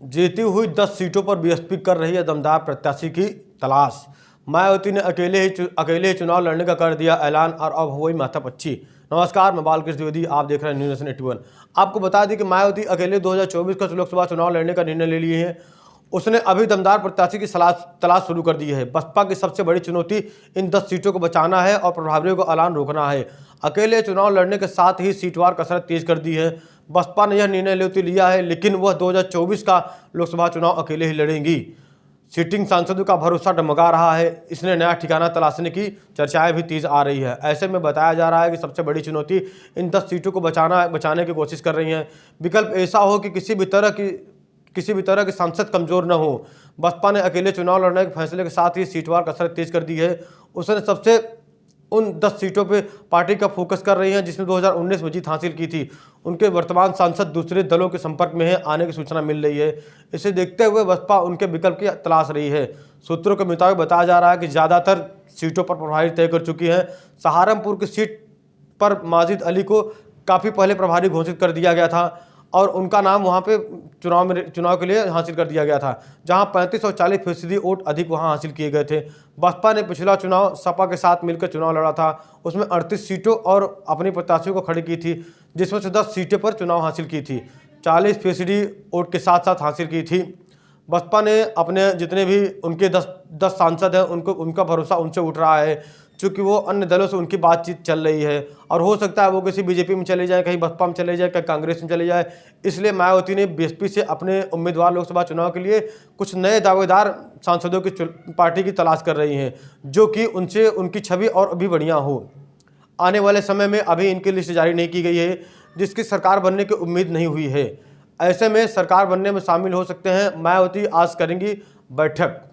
जीती हुई 10 सीटों पर बीएसपी कर रही है दमदार प्रत्याशी की तलाश। मायावती ने अकेले ही चुनाव लड़ने का कर दिया ऐलान और अब हुई माथापच्ची। नमस्कार, मैं बालकृष्ण द्विवेदी, आप देख रहे हैं न्यूज़ नेशन 81। आपको बता दें कि मायावती अकेले 2024 का लोकसभा चुनाव लड़ने का निर्णय ले लिए हैं। उसने अभी दमदार प्रत्याशी की तलाश शुरू कर दी है। बसपा की सबसे बड़ी चुनौती इन 10 सीटों को बचाना है और प्रभावियों को ऐलान रोकना है। अकेले चुनाव लड़ने के साथ ही सीटवार कसरत तेज कर दी है। बसपा ने यह निर्णय लिया है, लेकिन वह 2024 का लोकसभा चुनाव अकेले ही लड़ेंगी। सिटिंग सांसदों का भरोसा डगमगा रहा है। इसने नया ठिकाना तलाशने की चर्चाएं भी तेज आ रही है। ऐसे में बताया जा रहा है कि सबसे बड़ी चुनौती इन 10 सीटों को बचाने की कोशिश कर रही हैं। विकल्प ऐसा हो कि किसी भी तरह की सांसद कमजोर न हो। बसपा ने अकेले चुनाव लड़ने के फैसले के साथ ही सीटवार कसरत तेज कर दी है। उसने उन 10 सीटों पे पार्टी का फोकस कर रही हैं जिसमें 2019 में जीत हासिल की थी। उनके वर्तमान सांसद दूसरे दलों के संपर्क में है, आने की सूचना मिल रही है। इसे देखते हुए बसपा उनके विकल्प की तलाश रही है। सूत्रों के मुताबिक बताया जा रहा है कि ज़्यादातर सीटों पर प्रभारी तय कर चुकी हैं। सहारनपुर की सीट पर माजिद अली को काफ़ी पहले प्रभारी घोषित कर दिया गया था और उनका नाम वहां पे चुनाव के लिए हासिल कर दिया गया था, जहां 35 और 40% वोट अधिक वहां हासिल किए गए थे। बसपा ने पिछला चुनाव सपा के साथ मिलकर चुनाव लड़ा था। उसमें 38 सीटों और अपनी प्रत्याशियों को खड़ी की थी, जिसमें से 10 सीटों पर चुनाव हासिल की थी। 40% वोट के साथ साथ हासिल की थी। बसपा ने अपने जितने भी उनके 10 सांसद हैं उनका भरोसा उनसे उठ रहा है, चूँकि वो अन्य दलों से उनकी बातचीत चल रही है और हो सकता है वो किसी बीजेपी में चले जाए, कहीं बसपा में चले जाए, कहीं कांग्रेस में चले जाए। इसलिए मायावती ने बीएसपी से अपने उम्मीदवार लोकसभा चुनाव के लिए कुछ नए दावेदार सांसदों की पार्टी की तलाश कर रही हैं, जो कि उनसे उनकी छवि और भी बढ़िया हो। आने वाले समय में अभी इनकी लिस्ट जारी नहीं की गई है, जिसकी सरकार बनने की उम्मीद नहीं हुई है। ऐसे में सरकार बनने में शामिल हो सकते हैं। मायावती आज करेंगी बैठक।